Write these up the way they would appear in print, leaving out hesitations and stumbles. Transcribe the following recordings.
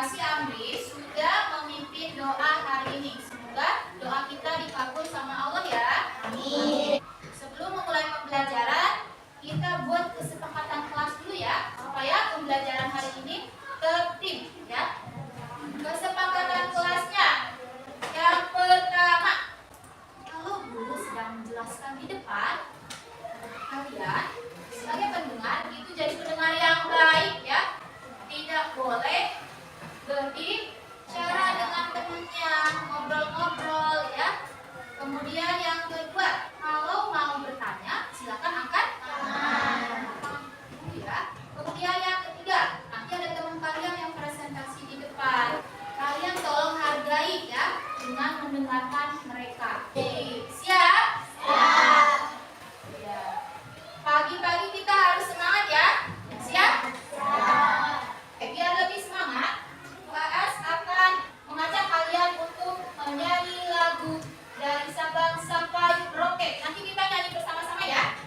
kasih Amri sudah memimpin doa hari ini. Semoga doa kita dikabul sama Allah ya. Amin. Sebelum memulai pembelajaran, kita buat kesepakatan kelas dulu ya, supaya pembelajaran hari ini tertib ya. Kesepakatan kelasnya yang pertama, kalau guru sedang menjelaskan di depan, kalian sebagai pendengar itu jadi pendengar yang baik ya. Tidak boleh berbicara dengan temannya, ngobrol-ngobrol ya. Kemudian yang kedua, kalau mau bertanya silakan angkat tangan ya. Kemudian yang ketiga, nanti ada teman kalian yang presentasi di depan. Kalian tolong hargai ya dengan mendengarkan mereka. Oke, siap? Siap. Ya. Pagi-pagi kita harus semangat ya. Siap? Siap. Biar lebih semangat, UAS akan mengajak kalian untuk menyanyi lagu dari Sabang sampai Merauke. Nanti kita nyanyi bersama-sama ya.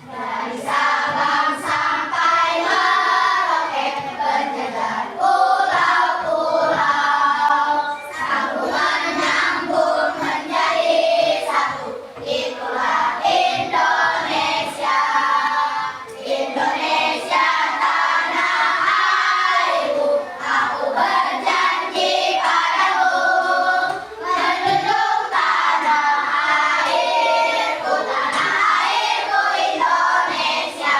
Dari Sabang sampai Merauke, berjalan pulau-pulau, sambungan nyambung menjadi satu. Itulah Indonesia, Indonesia tanah airku. Aku berjanji padamu, menjunjung tanah airku, Indonesia.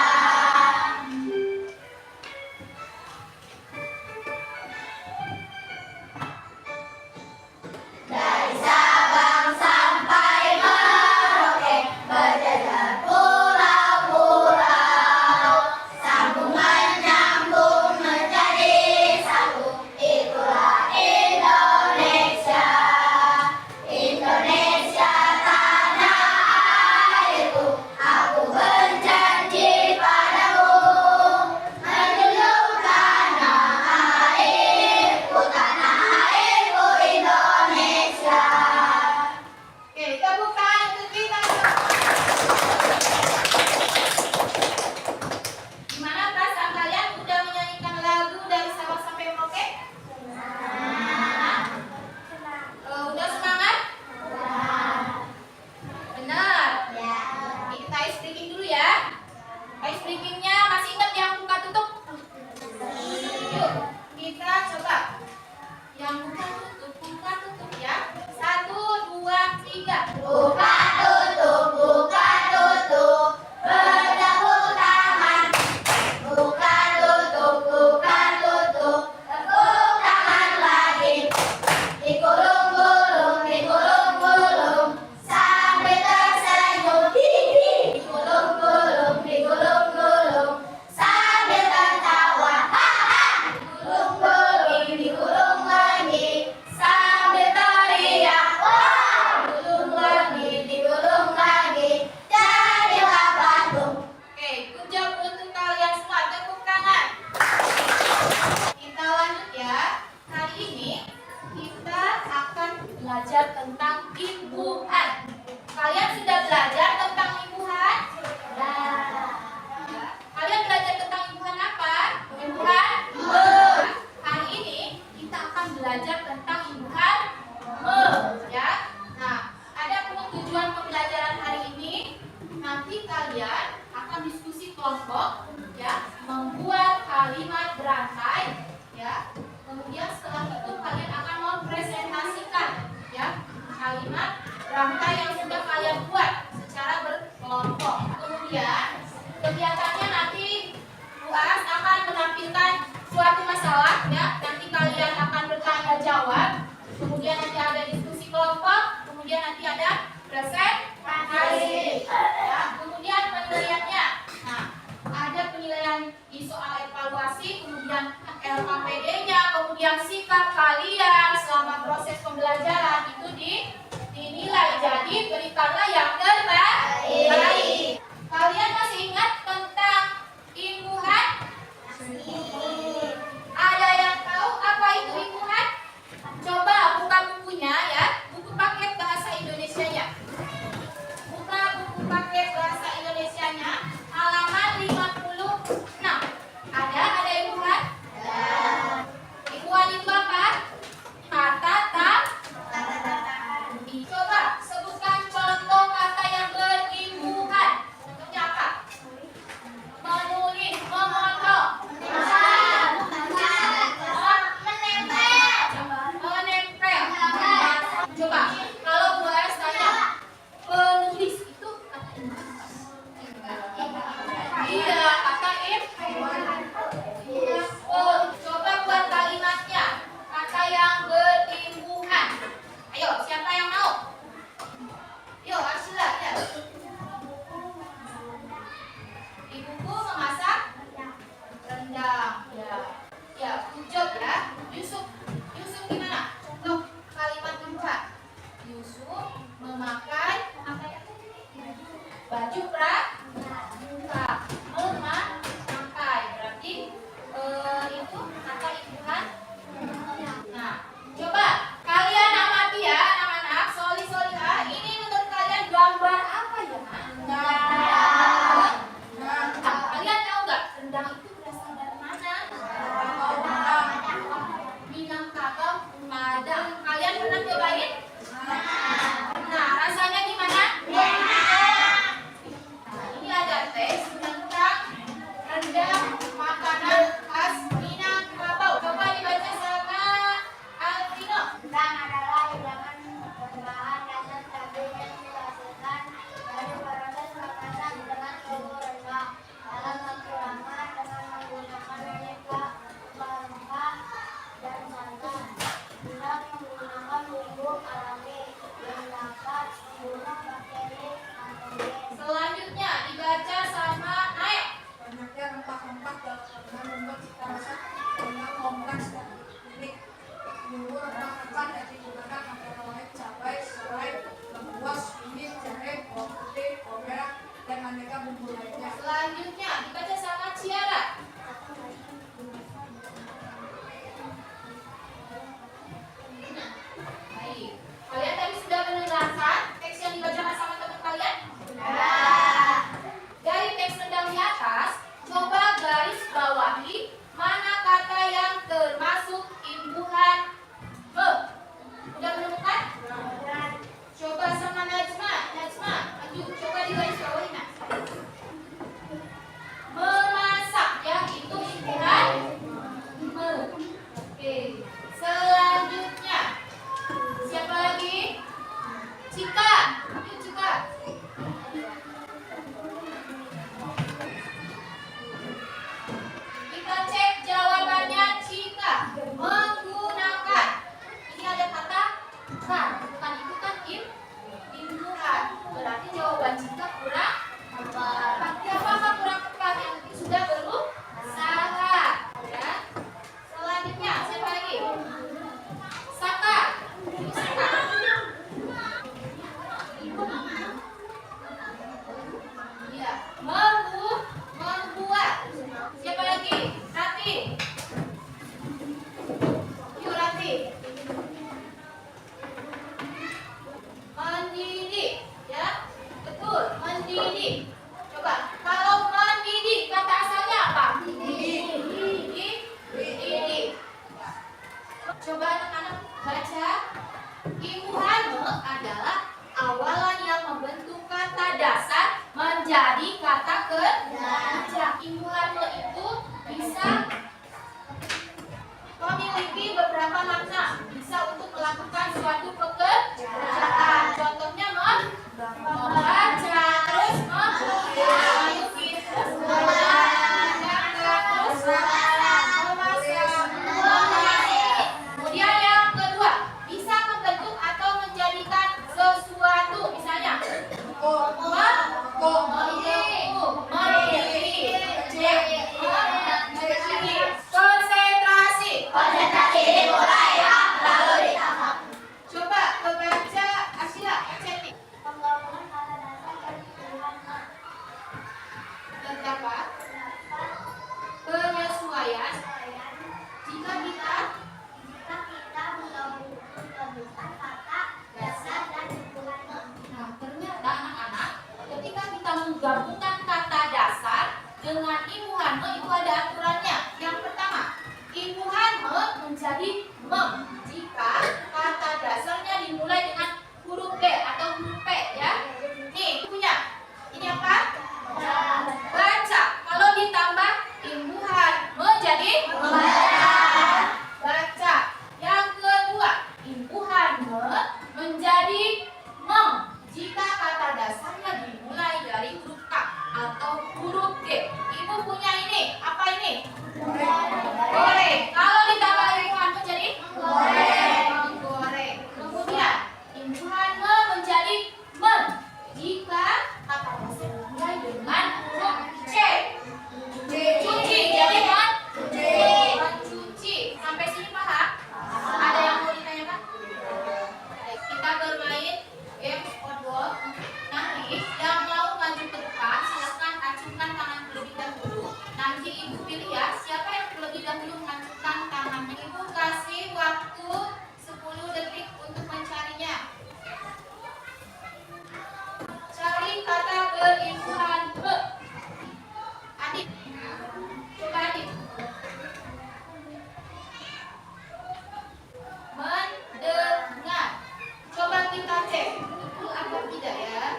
Dari Sabang sampai Merauke, berjalan pulau-pulau, sambungan nyambung menjadi satu. Itulah Indonesia, Indonesia tanah airku. Aku berjanji padamu, menjunjung tanah airku, Indonesia. Oke, tepuk tangan untuk kita. Gimana perasaan kalian udah menyanyikan lagu dari Sabang sampai Merauke? Udah semangat? Benar. Ini kita ice breaking dulu ya. Ice breakingnya masih ingat yang buka tutup? Yuk, kita coba. Yang buka tutup ya. 1, 2, 3. Buka tutup, bertepuk tangan. Buka tutup, tepuk tangan lagi. Digulung-gulung, sambil tersenyum. Digulung-gulung, sambil tertawa. Digulung lagi, sambil teriak. Digulung lagi, jadilah patung. Oke, good job untuk kalian semua. Tepuk tangan. Kita lanjut ya. Hari ini kita akan belajar tentang imbuhan. Kalian sudah belajar tentang imbuhan? Ya. Kalian belajar tentang imbuhan apa? Imbuhan me. Hari ini kita akan belajar tentang imbuhan me, ya. Nah, ada tujuan pembelajaran hari ini. Nanti kalian akan diskusi kelompok, ya, membuat kalimat berantai, ya. Kemudian setelah itu kalian akan mempresentasikan, ya, kalimat berantai yang sudah kalian buat secara berkelompok. Kemudian kegiatannya nanti UAS akan menampilkan suatu masalah, ya. Nanti kalian akan bertanya jawab. Kemudian nanti ada diskusi kelompok. Kemudian nanti ada presentasi. Ya. Kemudian penilaiannya. Nah, ada penilaian di soal evaluasi, kemudian LKPD-nya, kemudian sikap kalian selama proses pembelajaran itu dinilai. Jadi berikan Ibuku memasak rendang. Ya. Ya, good job ya. Yusuf. Yusuf gimana? Contoh kalimat kedua. Yusuf memakai baju pramuka. Memakai berarti itu kata imbuhan. Nah, coba kalian amati ya anak-anak. Soli Soliha, ini menurut kalian gambar apa ya? Kalian tahu nggak rendang itu berasal dari mana? Minangkabau, Padang. Kalian pernah cobain? Nah, rasanya gimana? Ini ada teks tentang rendang makanan khas Minangkabau. Coba dibaca sama Alvino. Rendang adalah hidangan berbahan dasar cabai yang dihasilkan dari proses pemasak dengan suhu rendah dalam waktu lama dengan menggunakan aneka rempah dan santan. Rendang menggunakan bumbu alami yang dapat membunuh bakteri patogen. Selanjutnya dibaca sama Naik. Banyaknya rempah-rempah dalam rendang membuat cita rasa rendang kompleks dan unik. Bumbu rempah-rempah yang digunakan antara lain cabai, serai, lengkuas, kunyit, jahe, bawang putih, bawang merah, dan aneka bumbu lainnya. Selanjutnya dibaca sama Ciara. Baik. Kalian tadi sudah mendengarkan teks yang dibacakan sama teman kalian? Dari teks rendang di atas, coba garis bawahi mana kata yang termasuk imbuhan me. Udah menemukan? Coba sama Najma. Najma, maju. Coba di garis bawahi. Nah. Memasak ya, itu imbuhan me. Oke. Selanjutnya siapa lagi? Cika. Yuk Cika. Kita cek jawabannya Cika. Menggunakan. Ini ada kata kan. Bukan itu kan imbuhan. Berarti jawaban Cika kurang tepat. Apakah kurang tepat? Yang penting sudah berusaha. Ya. Selanjutnya siapa lagi? Saka. Yuk, Saka. Iya, membuat. Siapa lagi? Rati. Yuk Rati. Mendidik, ya. Betul, mendidik. Coba, kalau mendidik kata asalnya apa? Didik. Coba anak-anak baca. Imbuhan me adalah awalan yang membentuk kata dasar menjadi kata kerja. Imbuhan me itu bisa memiliki beberapa makna. Bisa untuk melakukan suatu pekerjaan. Contohnya membaca, terus melukis, terus mendengarkan, terus memasak, memasak. Kemudian yang kedua, bisa membentuk atau menjadikan sesuatu. Misalnya, konsentrasi. Dimulai lalu ditangkap. Coba kebaca Asyila, Aceti. Penggabungan kata dasar dari imbuhan me. Terdapat penyesuaian jika kita Kita menggabungkan kata dasar dan imbuhan me. Nah, ternyata anak-anak, ketika kita menggabungkan kata dasar dengan imbuhan me itu ada aturannya. Yang pertama, imbuhan me menjadi mem jika kata dasarnya dimulai dengan huruf B atau huruf P ya. Nih, punya. Ini apa? Baca. Kalau ditambah imbuhan menjadi baca. Yang kedua, imbuhan me menjadi mem jika kata dasarnya dimulai dari huruf K atau huruf G. Ibu punya ini. Apa ini? Goreng. Kalau ditambah imbuhan menjadi goreng. beribuan be. Adik, coba adik. Mendengar. Coba kita cek betul atau tidak ya.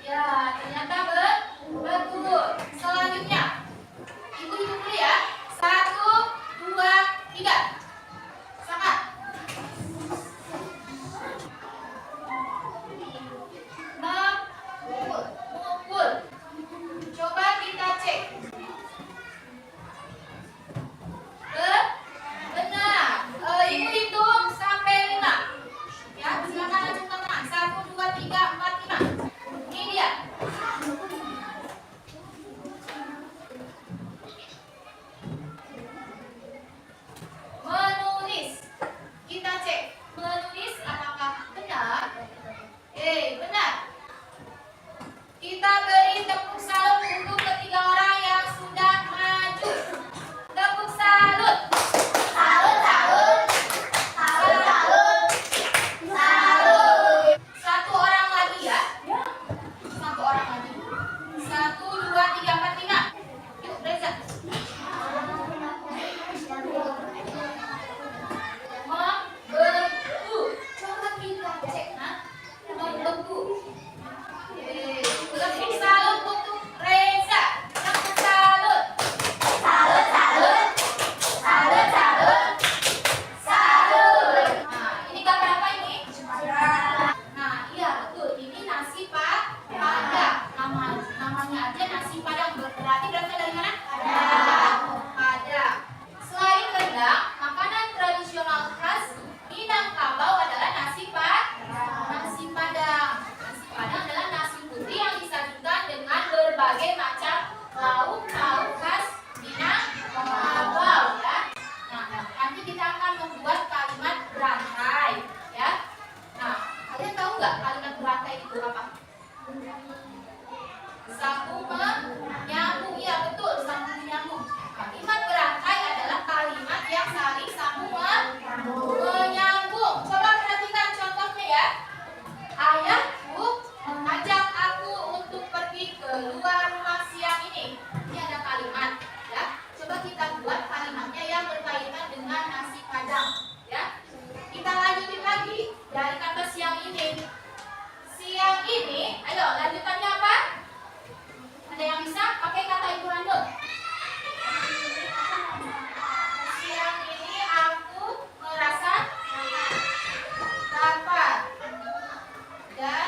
Ya, ternyata betul. Selanjutnya, ibu hitung dulu ya. 1, 2, 3. Sangat. Mengumpul. Coba kita cek. Benar. Ibu hitung sampai 5. Ya, silakan langsung tenang. 1, 2, 3, 4, 5. Ini dia. Menulis. Kita cek. Menulis apakah benar? Benar. Kita beri tepuk salut untuk ketiga orang yang sudah maju. Tepuk salut. Salut, salut. Salut, salut. Salut. Satu orang lagi ya. Satu orang lagi. 1, 2, 3, 4, 5. Yuk, Reza. Membeku. Coba kita cek, membeku. Tepuk salut untuk Reza. Tepuk salut. Salut, salut. Salut, salut. Salut. Nah, ini gambar apa ini? Nah, iya betul. Ini nasi padang. Namanya aja nasi padang. Berarti berasal dari mana? Padang. Selain rendang, makanan tradisional khas Minangkabau adalah nasi padang. Nasi padang. Nasi padang adalah nasi putih yang disajikan dengan berbagai macam lauk khas Minangkabau ya. Nah, nanti kita akan membuat kalimat berantai ya. Nah, kalian tahu nggak kalimat berantai itu apa? Sambung menyambung. Iya betul, sambung menyambung. Kalimat berantai adalah kalimat yang saling sambung menyambung. Coba perhatikan contohnya ya. Ayahku mengajak aku untuk pergi keluar rumah siang ini. Ini ada kalimat ya. Coba kita buat kalimatnya yang berkaitan dengan nasi padang ya. Kita lanjutin lagi dari kata siang ini. Siang ini, ayo lanjutannya apa? Ada yang bisa pakai kata Ibu Rando? Siang ini aku merasa lapar dan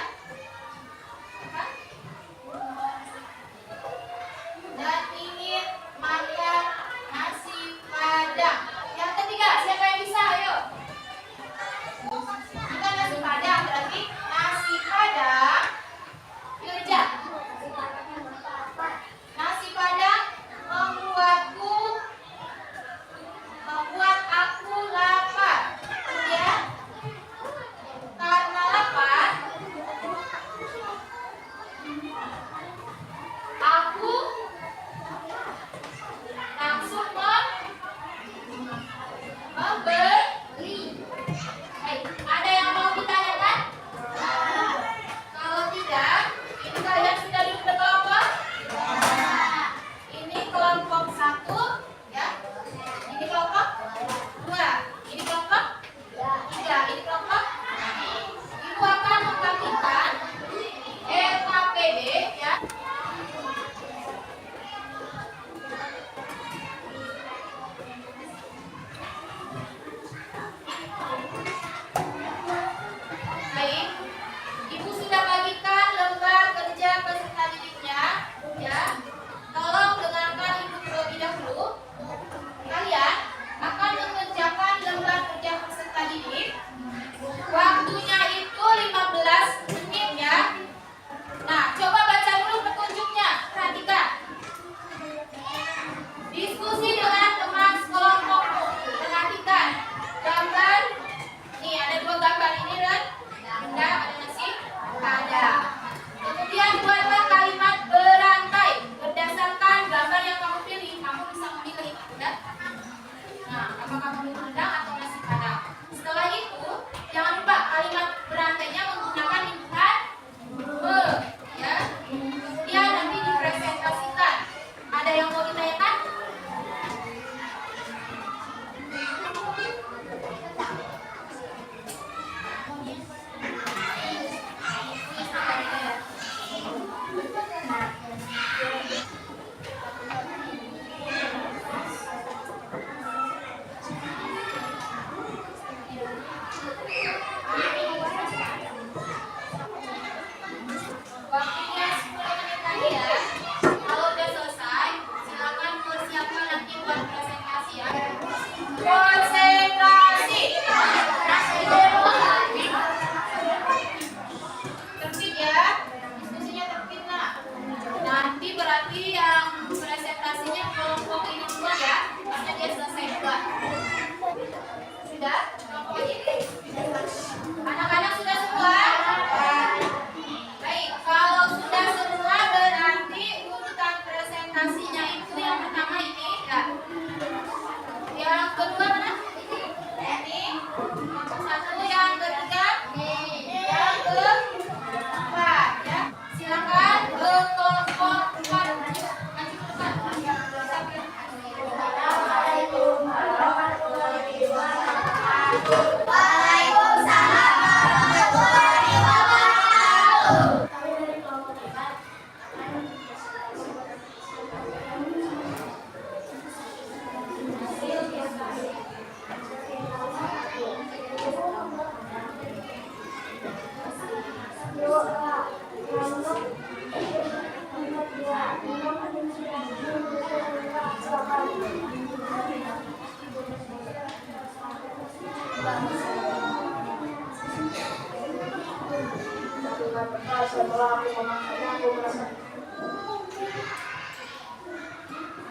sangat benar setelah aku memakannya aku merasa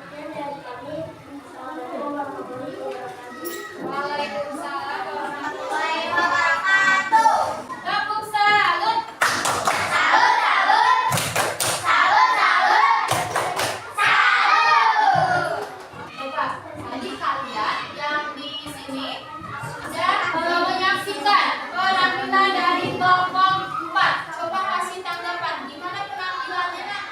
Sekian dari kami. Assalamualaikum warahmatullahi wabarakatuh. Waalaikumsalam warahmatullahi wabarakatuh. Tepuk salut. Salut, salut. Salut, salut. Salut. Coba, tadi kalian yang di sini sudah menyaksikan penampilan dari kelompok 4. Coba kasih tanggapan. Gimana penampilannya, Nak?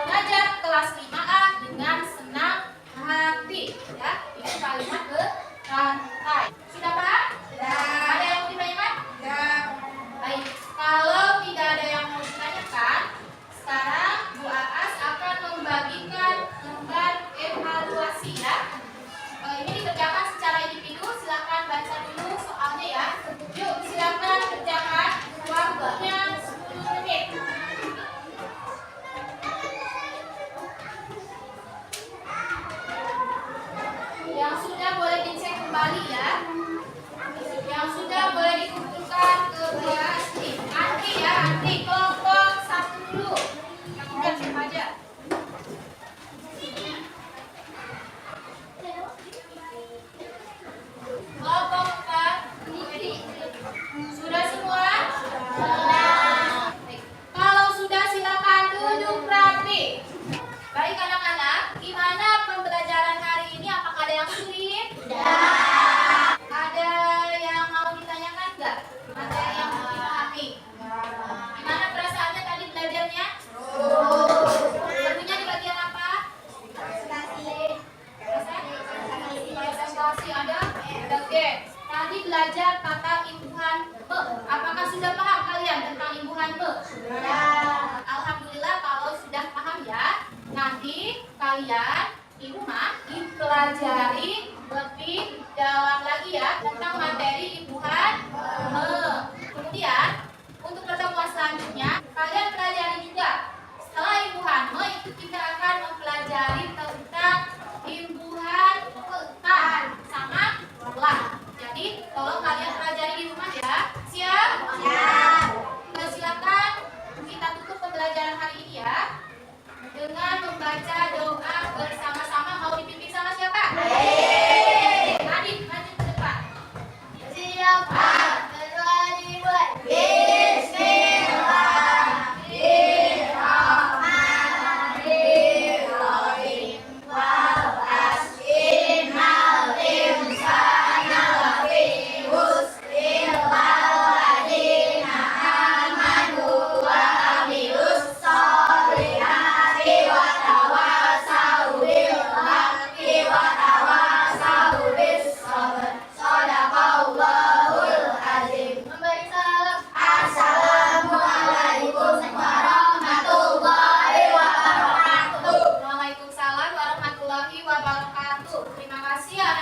mengajar kelas 5A dengan senang hati. Ya, itu kalimat berantai. Sudah Pak? Sudah. Ada yang mau ditanyakan? Ya. Baik, kalau tidak ada yang mau ditanyakan, sekarang Bu Aas akan membagikan lembar evaluasi ya. Ini dikerjakan secara individu, silakan baca dulu soalnya ya. Yuk, silakan kerjakan. Waktunya 10 menit. Yang sudah boleh dicek kembali ya. Yang sudah boleh dikumpulkan ke kelas Anti ya, Anti kelompok 1 dulu. Yang udah siapa aja? Kelompok 4 ready? Sudah semua? Sudah. Baik. Kalau sudah silakan duduk rapi. Baik anak-anak, gimana pembelajaran hari ini? Apakah ada yang sulit? Ada yang mau ditanyakan nggak? Ada yang mau dipahami? Gimana perasaannya tadi belajarnya? Serunya di bagian apa? Presentasi ada? Oke. Tadi belajar kata imbuhan me. Apakah sudah paham kalian tentang imbuhan me? Alhamdulillah kalau sudah paham ya. Nanti kalian di rumah dipelajari lebih dalam lagi ya tentang materi imbuhan me. Kemudian untuk pertemuan selanjutnya kalian pelajari juga setelah imbuhan me itu kita akan mempelajari tentang imbuhan tan sama lah. Jadi tolong kalian pelajari di rumah ya. Siap? Siap. Silakan kita tutup pembelajaran hari ini ya dengan membaca doa bersama-sama. Mau dipimpin sama siapa? Adit, maju ke depan. Siapa? Berwajibkan. Bismillahirrahmanirrahim. Wal asri innal insana lafi khusr walladzina amanu wa amilus sholihati wa tawassaw bil haqqi wa tawassaw bis sabr. Shadaqallahul azim. Memberi salam. Assalamualaikum warahmatullahi wabarakatuh. Waalaikumsalam warahmatullahi wabarakatuh. Terima kasih ya